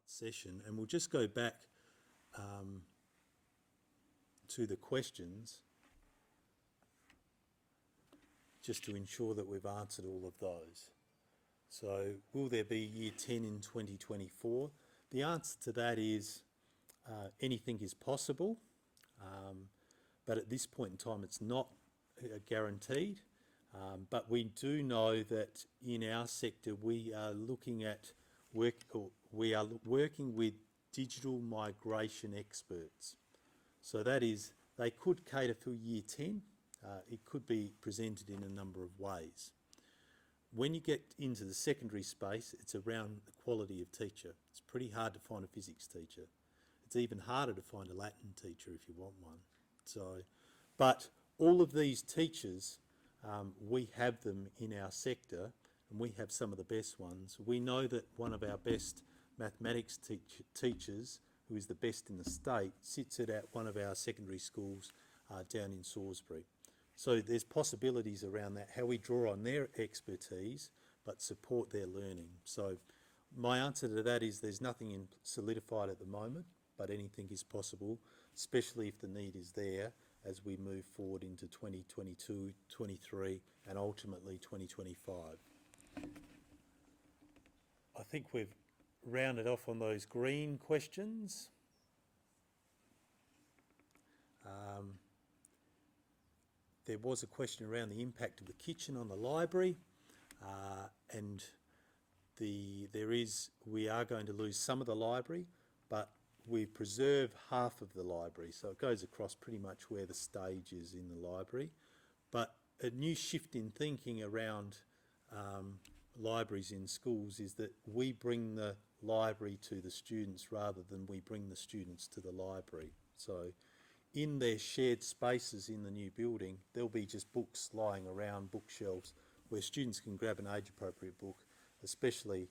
session, and we'll just go back to the questions just to ensure that we've answered all of those. So will there be Year 10 in 2024? The answer to that is anything is possible, but at this point in time it's not guaranteed. But we do know that in our sector we are looking at working with digital migration experts. So that is, they could cater for Year 10. It could be presented in a number of ways. When you get into the secondary space, it's around the quality of teacher. It's pretty hard to find a physics teacher. It's even harder to find a Latin teacher if you want one. So, but all of these teachers, we have them in our sector, and we have some of the best ones. We know that one of our best mathematics teachers, who is the best in the state, sits at one of our secondary schools down in Salisbury. So there's possibilities around that, how we draw on their expertise but support their learning. So my answer to that is there's nothing solidified at the moment, but anything is possible, especially if the need is there as we move forward into 2022, 23 and ultimately 2025. I think we've rounded off on those green questions. There was a question around the impact of the kitchen on the library, and we are going to lose some of the library, but we preserve half of the library, so it goes across pretty much where the stage is in the library. But a new shift in thinking around libraries in schools is that we bring the library to the students rather than we bring the students to the library. So in their shared spaces in the new building, there'll be just books lying around, bookshelves, where students can grab an age-appropriate book, especially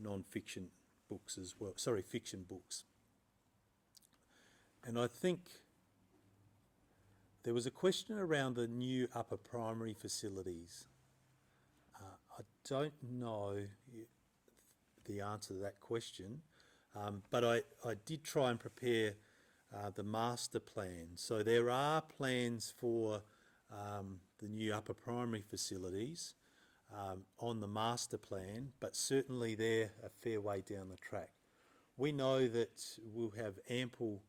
non-fiction books as well, fiction books. And I think there was a question around the new upper primary facilities. I don't know the answer to that question, but I did try and prepare the master plan. So there are plans for the new upper primary facilities on the master plan, but certainly they're a fair way down the track. We know that we'll have ample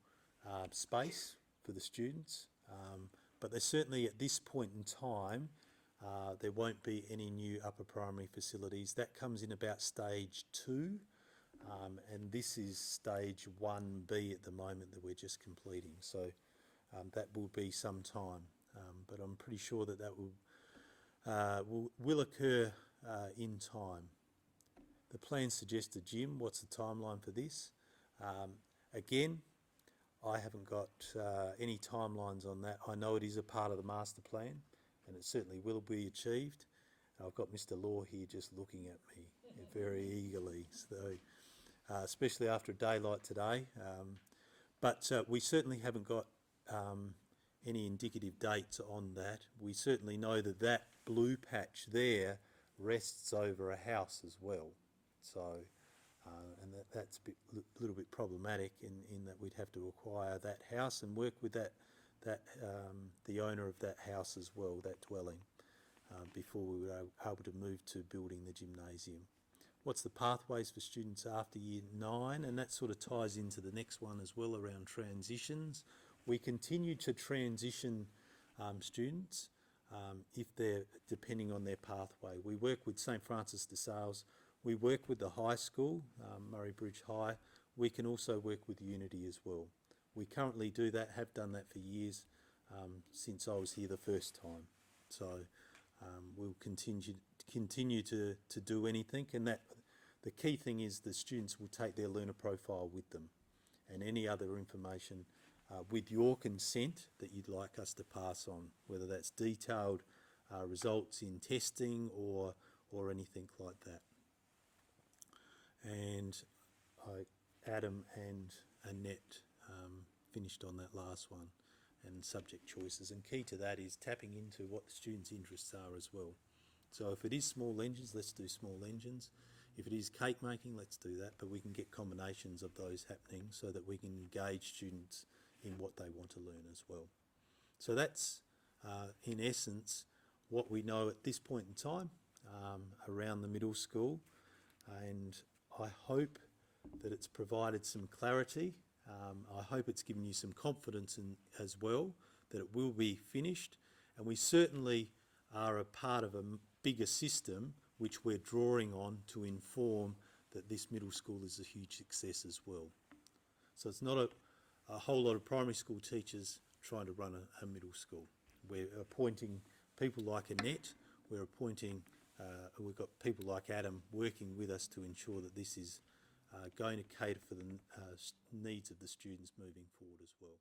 space for the students, but there's certainly at this point in time there won't be any new upper primary facilities. That comes in about stage 2. And this is stage 1B at the moment that we're just completing. So that will be some time, but I'm pretty sure that will occur in time. The plan suggests a gym. What's the timeline for this? Again, I haven't got any timelines on that. I know it is a part of the master plan, and it certainly will be achieved. I've got Mr. Law here just looking at me very eagerly. So. Especially after a day like today. But we certainly haven't got any indicative dates on that. We certainly know that that blue patch there rests over a house as well. So, and that's a little bit problematic in that we'd have to acquire that house and work with the owner of that house as well, that dwelling, before we were able to move to building the gymnasium. What's the pathways for students after Year 9? And that sort of ties into the next one as well around transitions. We continue to transition students if they're depending on their pathway. We work with St Francis de Sales. We work with the high school, Murray Bridge High. We can also work with Unity as well. We currently do that, have done that for years since I was here the first time. So we'll continue to do anything, and that the key thing is the students will take their learner profile with them and any other information with your consent that you'd like us to pass on, whether that's detailed results in testing or anything like that. And Adam and Annette finished on that last one, and subject choices, and key to that is tapping into what the students' interests are as well. So if it is small engines, let's do small engines. If it is cake making, let's do that, but we can get combinations of those happening so that we can engage students in what they want to learn as well. So that's, in essence, what we know at this point in time around the middle school, and I hope that it's provided some clarity. I hope it's given you some confidence as well that it will be finished, and we certainly are a part of a bigger system which we're drawing on to inform that this middle school is a huge success as well. So it's not a whole lot of primary school teachers trying to run a middle school. We're appointing people like Annette, we're appointing, we've got people like Adam working with us to ensure that this is going to cater for the needs of the students moving forward as well.